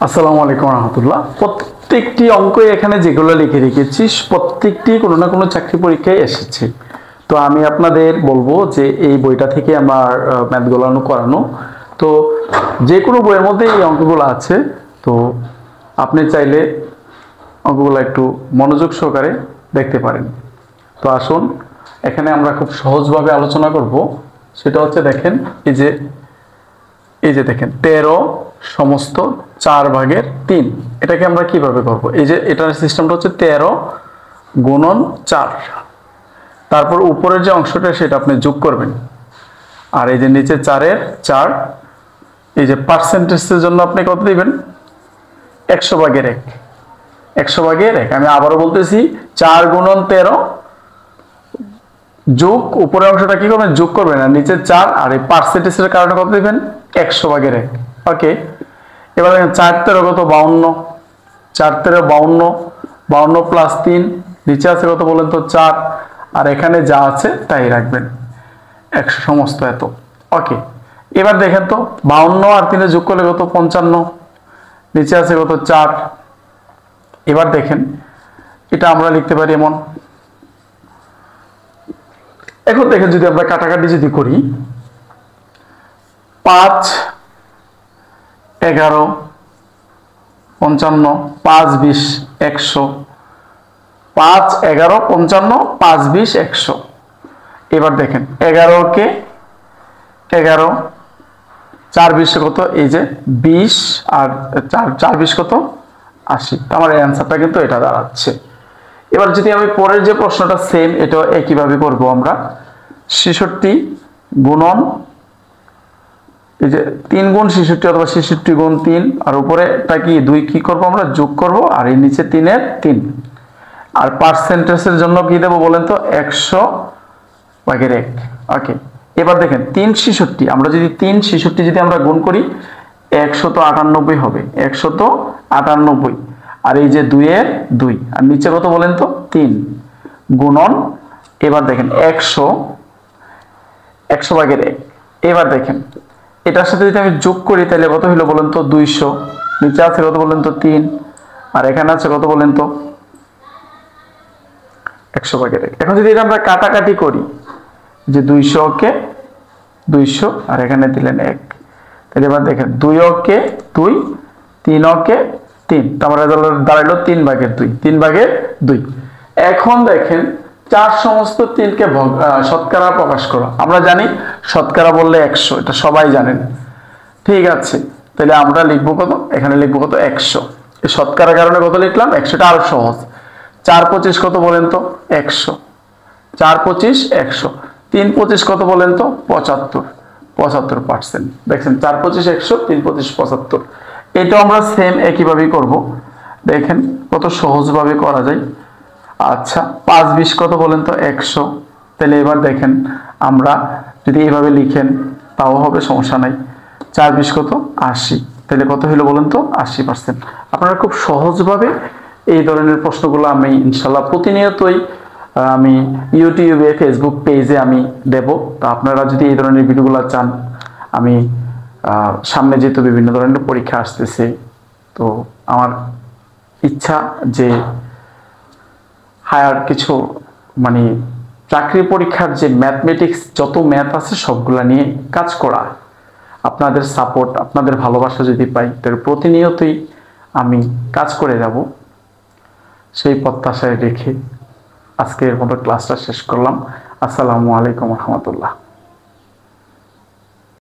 আসসালামু আলাইকুম রহমতুল্লাহ। প্রত্যেকটি অঙ্কই এখানে যেগুলো লিখে রেখেছি প্রত্যেকটি কোনো না কোনো চাকরি পরীক্ষায় এসেছে। তো আমি আপনাদের বলবো যে এই বইটা থেকে আমার ম্যাথগুলো করানো। তো যে কোনো বইয়ের মধ্যে এই অঙ্কগুলো আছে। তো আপনি চাইলে অঙ্কগুলো একটু মনোযোগ সহকারে দেখতে পারেন। তো আসুন, এখানে আমরা খুব সহজভাবে আলোচনা করব। সেটা হচ্ছে দেখেন, এই যে দেখেন 13 সমস্ত 4/3। এটাকে আমরা কিভাবে করব? এই যে এটার সিস্টেমটা হচ্ছে 13 গুণন 4। তারপর উপরের যে অংশটা সেটা আপনি যোগ করবেন, আর এই যে নিচে 4-এর 4। এই যে পার্সেন্টেজের জন্য আপনি কত দিবেন? 100/1। 100/1। আমি আবারও বলতেছি, 4 গুণন 13 যোগ উপরের অংশটা কি করবেন? যোগ করবেন, আর নিচে 4, আর এই পার্সেন্টেজের কারণে কত দিবেন? 100/1। ওকে। এবার দেখেন 4-13 কত? 52। 4-13 52। 52 প্লাস 3, নিচে আছে কত বলেন তো? 4। আর এখানে যা আছে তাই রাখবেন, 100 সমস্ত এত। ওকে। এবার দেখেন তো 52 আর 3 যোগ করলে কত? 55। নিচে আছে কত? 4। এবার দেখেন এটা আমরা লিখতে পারি এমন। এখন দেখেন যদি আমরা কাটাকাটি যদি করি, 5 11 55, 5 20 100। 5 11 55, 5 20 100। এবার দেখেন 11 কে 11, 4 20 কত? এই যে 20, আর 4 20 কত? 80। আমার অ্যান্সারটা কিন্তু এটা দাঁড়াচ্ছে। এবার যদি আমি পরের যে প্রশ্নটা সেম, এটা একইভাবে করব আমরা। 66 গুণন, এই যে 3 গুণ 66 অথবা 66 গুণ 3, আর উপরেটা কি 2 কি করব আমরা? যোগ করব, আর এই নিচে 3-এর 3। আর পার্সেন্টেজের জন্য কি দেব বলেন তো? 100/1। ওকে। এবার দেখেন 3 66, আমরা যদি 3 66 যদি আমরা গুণ করি, 198 হবে। 198। আর এই যে 2-এর 2, আর নিচে কত বলেন তো? 3 গুণন। এবার দেখেন 100/1। এবার দেখেন এটার সাথে যদি আমি যোগ করি তাহলে কত হলো বলেন তো? 200। নিচে আছে কত বলেন তো? 3। আর এখানে আছে কত বলেন তো? 100/1। এখন যদি এটা আমরা কাটাকাটি করি, যে 200 কে 200, আর এখানে দিলেন 1, তাহলে এবার দেখেন 2 কে 2, 3 কে 3, তারপরে দাঁড়াইলো 3/2। 3/2। এখন দেখেন 4 সমস্ত 3 কে শতকরা প্রকাশ করো। আমরা জানি শতকরা বললে 100, এটা সবাই জানেন। ঠিক আছে, তাহলে আমরা লিখবো কত? এখানে লিখবো কত? 100। এই শতকরার কারণে কত লিখলাম? 100টা আরো সহজ। 4 25 কত বলেন তো? 100। 4 25 100। 3 25 কত বলেন তো? 75। 75%। দেখছেন 4 25 100, 3 25 75। এটাও আমরা সেম একইভাবেই করব। দেখেন কত সহজভাবে করা যায়। আচ্ছা, 5 20 কত বলেন তো? 100। তাহলে এবার দেখেন আমরা যদি এইভাবে লিখেন তাও হবে, সমস্যা নাই। 4 20 কত? 80। তাহলে কত হলো বলেন তো? 80%। আপনারা খুব সহজভাবে এই ধরনের প্রশ্নগুলো আমি ইনশাল্লাহ প্রতিনিয়তই আমি ইউটিউবে, ফেসবুক পেজে আমি দেব। তো আপনারা যদি এই ধরনের ভিডিওগুলো চান, আমি সামনে যেহেতু বিভিন্ন ধরনের পরীক্ষা আসতেছে, তো আমার ইচ্ছা যে হায়ার কিছু মানে চাকরি পরীক্ষার যে ম্যাথমেটিক্স যত ম্যাথ আছে সবগুলা নিয়ে কাজ করা। আপনাদের সাপোর্ট, আপনাদের ভালোবাসা যদি পাই, তাহলে প্রতিনিয়তই আমি কাজ করে যাব। সেই প্রত্যাশায় রেখে আজকের মতো ক্লাসটা শেষ করলাম। আসসালামু আলাইকুম রহমতুল্লাহ।